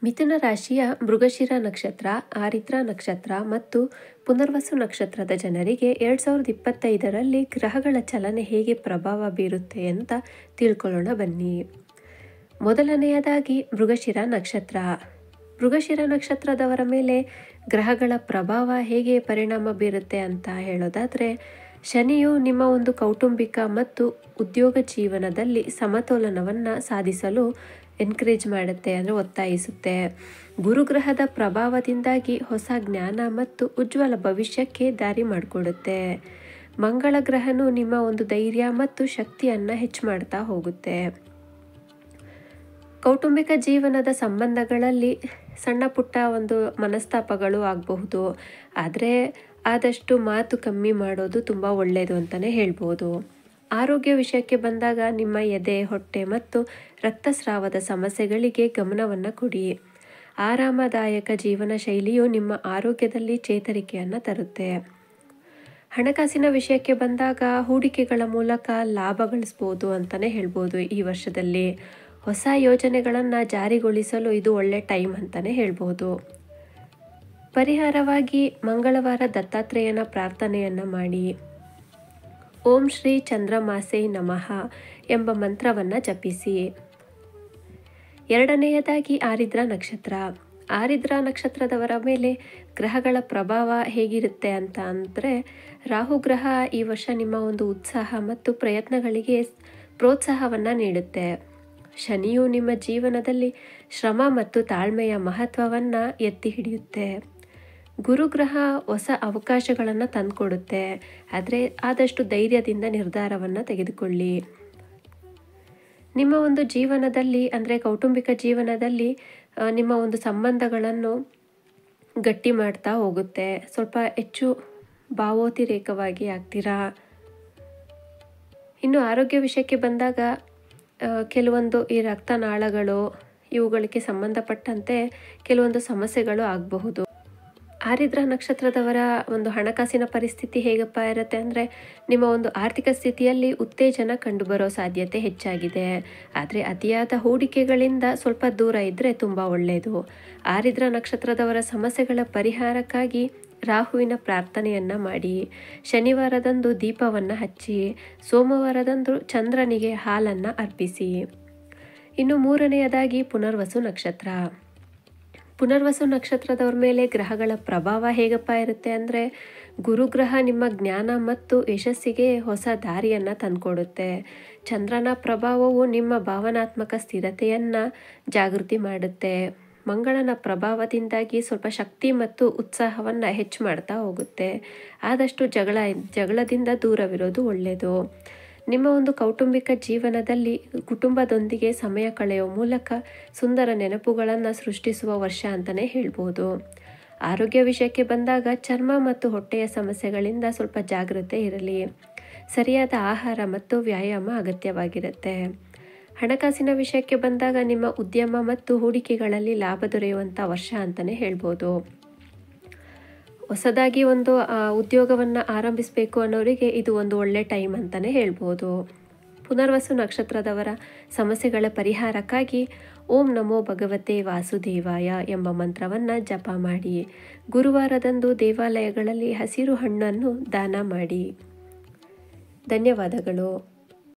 ಮಿಥುನ ರಾಶಿಯ ಮೃಗಶಿರ ನಕ್ಷತ್ರ, ಆರಿದ್ರ ನಕ್ಷತ್ರ ಮತ್ತು ಪುನರ್ವಸು ನಕ್ಷತ್ರದ ಜನರಿಗೆ 2025ರಲ್ಲಿ ಗ್ರಹಗಳ ಚಲನೆ ಹೇಗೆ ಪ್ರಭಾವ ಬೀರುತ್ತೆ ಅಂತ ತಿಳ್ಕೊಳ್ಳೋಣ ಬನ್ನಿ. ಮೊದಲನೆಯದಾಗಿ ಮೃಗಶಿರ ನಕ್ಷತ್ರ. ಮೃಗಶಿರ ನಕ್ಷತ್ರದವರ ಮೇಲೆ ಗ್ರಹಗಳ ಪ್ರಭಾವ ಹೇಗೆ ಪರಿಣಾಮ ಬೀರುತ್ತೆ ಅಂತ ಹೇಳೋದಾದರೆ, ಶನಿಯು ನಿಮ್ಮ ಒಂದು ಕೌಟುಂಬಿಕ ಮತ್ತು ಉದ್ಯೋಗ ಜೀವನದಲ್ಲಿ ಸಮತೋಲನವನ್ನು ಸಾಧಿಸಲು ಎನ್ಕರೇಜ್ ಮಾಡುತ್ತೆ, ಅಂದರೆ ಒತ್ತಾಯಿಸುತ್ತೆ. ಗುರುಗ್ರಹದ ಪ್ರಭಾವದಿಂದಾಗಿ ಹೊಸ ಜ್ಞಾನ ಮತ್ತು ಉಜ್ವಲ ಭವಿಷ್ಯಕ್ಕೆ ದಾರಿ ಮಾಡಿಕೊಡುತ್ತೆ. ಮಂಗಳ ಗ್ರಹನು ನಿಮ್ಮ ಒಂದು ಧೈರ್ಯ ಮತ್ತು ಶಕ್ತಿಯನ್ನು ಹೆಚ್ಚು ಮಾಡ್ತಾ ಹೋಗುತ್ತೆ. ಕೌಟುಂಬಿಕ ಜೀವನದ ಸಂಬಂಧಗಳಲ್ಲಿ ಸಣ್ಣ ಪುಟ್ಟ ಒಂದು ಮನಸ್ತಾಪಗಳು ಆಗಬಹುದು, ಆದರೆ ಆದಷ್ಟು ಮಾತು ಕಮ್ಮಿ ಮಾಡೋದು ತುಂಬ ಒಳ್ಳೆಯದು ಅಂತಲೇ ಹೇಳ್ಬೋದು. ಆರೋಗ್ಯ ವಿಷಯಕ್ಕೆ ಬಂದಾಗ ನಿಮ್ಮ ಎದೆ, ಹೊಟ್ಟೆ ಮತ್ತು ರಕ್ತಸ್ರಾವದ ಸಮಸ್ಯೆಗಳಿಗೆ ಗಮನವನ್ನು ಕೊಡಿ. ಆರಾಮದಾಯಕ ಜೀವನ ಶೈಲಿಯು ನಿಮ್ಮ ಆರೋಗ್ಯದಲ್ಲಿ ಚೇತರಿಕೆಯನ್ನು ತರುತ್ತೆ. ಹಣಕಾಸಿನ ವಿಷಯಕ್ಕೆ ಬಂದಾಗ ಹೂಡಿಕೆಗಳ ಮೂಲಕ ಲಾಭ ಗಳಿಸ್ಬೋದು ಅಂತಲೇ ಹೇಳ್ಬೋದು. ಈ ವರ್ಷದಲ್ಲಿ ಹೊಸ ಯೋಜನೆಗಳನ್ನು ಜಾರಿಗೊಳಿಸಲು ಇದು ಒಳ್ಳೆ ಟೈಮ್ ಅಂತಲೇ ಹೇಳ್ಬೋದು. ಪರಿಹಾರವಾಗಿ ಮಂಗಳವಾರ ದತ್ತಾತ್ರೇಯನ ಪ್ರಾರ್ಥನೆಯನ್ನು ಮಾಡಿ. ಓಂ ಶ್ರೀ ಚಂದ್ರಮಾಸೆ ನಮಃ ಎಂಬ ಮಂತ್ರವನ್ನು ಜಪಿಸಿ. ಎರಡನೆಯದಾಗಿ ಆರಿದ್ರ ನಕ್ಷತ್ರ. ಆರಿದ್ರ ನಕ್ಷತ್ರದವರ ಮೇಲೆ ಗ್ರಹಗಳ ಪ್ರಭಾವ ಹೇಗಿರುತ್ತೆ ಅಂತ ಅಂದರೆ, ರಾಹು ಗ್ರಹ ಈ ವರ್ಷ ನಿಮ್ಮ ಒಂದು ಉತ್ಸಾಹ ಮತ್ತು ಪ್ರಯತ್ನಗಳಿಗೆ ಪ್ರೋತ್ಸಾಹವನ್ನು ನೀಡುತ್ತೆ. ಶನಿಯು ನಿಮ್ಮ ಜೀವನದಲ್ಲಿ ಶ್ರಮ ಮತ್ತು ತಾಳ್ಮೆಯ ಮಹತ್ವವನ್ನು ಎತ್ತಿ ಹಿಡಿಯುತ್ತೆ. ಗುರುಗ್ರಹ ಹೊಸ ಅವಕಾಶಗಳನ್ನು ತಂದುಕೊಡುತ್ತೆ, ಆದರೆ ಆದಷ್ಟು ಧೈರ್ಯದಿಂದ ನಿರ್ಧಾರವನ್ನು ತೆಗೆದುಕೊಳ್ಳಿ. ನಿಮ್ಮ ಒಂದು ಜೀವನದಲ್ಲಿ, ಅಂದರೆ ಕೌಟುಂಬಿಕ ಜೀವನದಲ್ಲಿ ನಿಮ್ಮ ಒಂದು ಸಂಬಂಧಗಳನ್ನು ಗಟ್ಟಿ ಮಾಡ್ತಾ ಹೋಗುತ್ತೆ. ಸ್ವಲ್ಪ ಹೆಚ್ಚು ಭಾವೋದ್ರೇಕವಾಗಿ ಆಗ್ತೀರಾ. ಇನ್ನು ಆರೋಗ್ಯ ವಿಷಯಕ್ಕೆ ಬಂದಾಗ ಕೆಲವೊಂದು ಈ ರಕ್ತನಾಳಗಳು ಇವುಗಳಿಗೆ ಸಂಬಂಧಪಟ್ಟಂತೆ ಕೆಲವೊಂದು ಸಮಸ್ಯೆಗಳು ಆಗಬಹುದು. ಆರಿದ್ರ ನಕ್ಷತ್ರದವರ ಒಂದು ಹಣಕಾಸಿನ ಪರಿಸ್ಥಿತಿ ಹೇಗಪ್ಪ ಇರುತ್ತೆ ಅಂದರೆ, ನಿಮ್ಮ ಒಂದು ಆರ್ಥಿಕ ಸ್ಥಿತಿಯಲ್ಲಿ ಉತ್ತೇಜನ ಕಂಡುಬರೋ ಸಾಧ್ಯತೆ ಹೆಚ್ಚಾಗಿದೆ, ಆದರೆ ಅತಿಯಾದ ಹೂಡಿಕೆಗಳಿಂದ ಸ್ವಲ್ಪ ದೂರ ಇದ್ದರೆ ತುಂಬ ಒಳ್ಳೆಯದು. ಆರಿದ್ರ ನಕ್ಷತ್ರದವರ ಸಮಸ್ಯೆಗಳ ಪರಿಹಾರಕ್ಕಾಗಿ ರಾಹುವಿನ ಪ್ರಾರ್ಥನೆಯನ್ನು ಮಾಡಿ. ಶನಿವಾರದಂದು ದೀಪವನ್ನು ಹಚ್ಚಿ, ಸೋಮವಾರದಂದು ಚಂದ್ರನಿಗೆ ಹಾಲನ್ನು ಅರ್ಪಿಸಿ. ಇನ್ನು ಮೂರನೆಯದಾಗಿ ಪುನರ್ವಸು ನಕ್ಷತ್ರ. ಪುನರ್ವಸು ನಕ್ಷತ್ರದವ್ರ ಮೇಲೆ ಗ್ರಹಗಳ ಪ್ರಭಾವ ಹೇಗಪ್ಪ ಇರುತ್ತೆ ಅಂದರೆ, ಗುರುಗ್ರಹ ನಿಮ್ಮ ಜ್ಞಾನ ಮತ್ತು ಯಶಸ್ಸಿಗೆ ಹೊಸ ದಾರಿಯನ್ನು ತಂದುಕೊಡುತ್ತೆ. ಚಂದ್ರನ ಪ್ರಭಾವವು ನಿಮ್ಮ ಭಾವನಾತ್ಮಕ ಸ್ಥಿರತೆಯನ್ನು ಜಾಗೃತಿ ಮಾಡುತ್ತೆ. ಮಂಗಳನ ಪ್ರಭಾವದಿಂದಾಗಿ ಸ್ವಲ್ಪ ಶಕ್ತಿ ಮತ್ತು ಉತ್ಸಾಹವನ್ನು ಹೆಚ್ಚು ಮಾಡ್ತಾ ಹೋಗುತ್ತೆ. ಆದಷ್ಟು ಜಗಳದಿಂದ ದೂರವಿರೋದು ಒಳ್ಳೆಯದು. ನಿಮ್ಮ ಒಂದು ಕೌಟುಂಬಿಕ ಜೀವನದಲ್ಲಿ ಕುಟುಂಬದೊಂದಿಗೆ ಸಮಯ ಕಳೆಯುವ ಮೂಲಕ ಸುಂದರ ನೆನಪುಗಳನ್ನು ಸೃಷ್ಟಿಸುವ ವರ್ಷ ಅಂತಲೇ ಹೇಳ್ಬೋದು. ಆರೋಗ್ಯ ವಿಷಯಕ್ಕೆ ಬಂದಾಗ ಚರ್ಮ ಮತ್ತು ಹೊಟ್ಟೆಯ ಸಮಸ್ಯೆಗಳಿಂದ ಸ್ವಲ್ಪ ಜಾಗ್ರತೆ ಇರಲಿ. ಸರಿಯಾದ ಆಹಾರ ಮತ್ತು ವ್ಯಾಯಾಮ ಅಗತ್ಯವಾಗಿರುತ್ತೆ. ಹಣಕಾಸಿನ ವಿಷಯಕ್ಕೆ ಬಂದಾಗ ನಿಮ್ಮ ಉದ್ಯಮ ಮತ್ತು ಹೂಡಿಕೆಗಳಲ್ಲಿ ಲಾಭ ದೊರೆಯುವಂಥ ವರ್ಷ ಅಂತಲೇ ಹೇಳ್ಬೋದು. ಹೊಸದಾಗಿ ಒಂದು ಉದ್ಯೋಗವನ್ನು ಆರಂಭಿಸಬೇಕು ಅನ್ನೋರಿಗೆ ಇದು ಒಂದು ಒಳ್ಳೆ ಟೈಮ್ ಅಂತಲೇ ಹೇಳ್ಬೋದು. ಪುನರ್ವಸು ನಕ್ಷತ್ರದವರ ಸಮಸ್ಯೆಗಳ ಪರಿಹಾರಕ್ಕಾಗಿ ಓಂ ನಮೋ ಭಗವತೆ ವಾಸುದೇವಾಯ ಎಂಬ ಮಂತ್ರವನ್ನು ಜಪ ಮಾಡಿ. ಗುರುವಾರದಂದು ದೇವಾಲಯಗಳಲ್ಲಿ ಹಸಿರು ಹಣ್ಣನ್ನು ದಾನ ಮಾಡಿ. ಧನ್ಯವಾದಗಳು.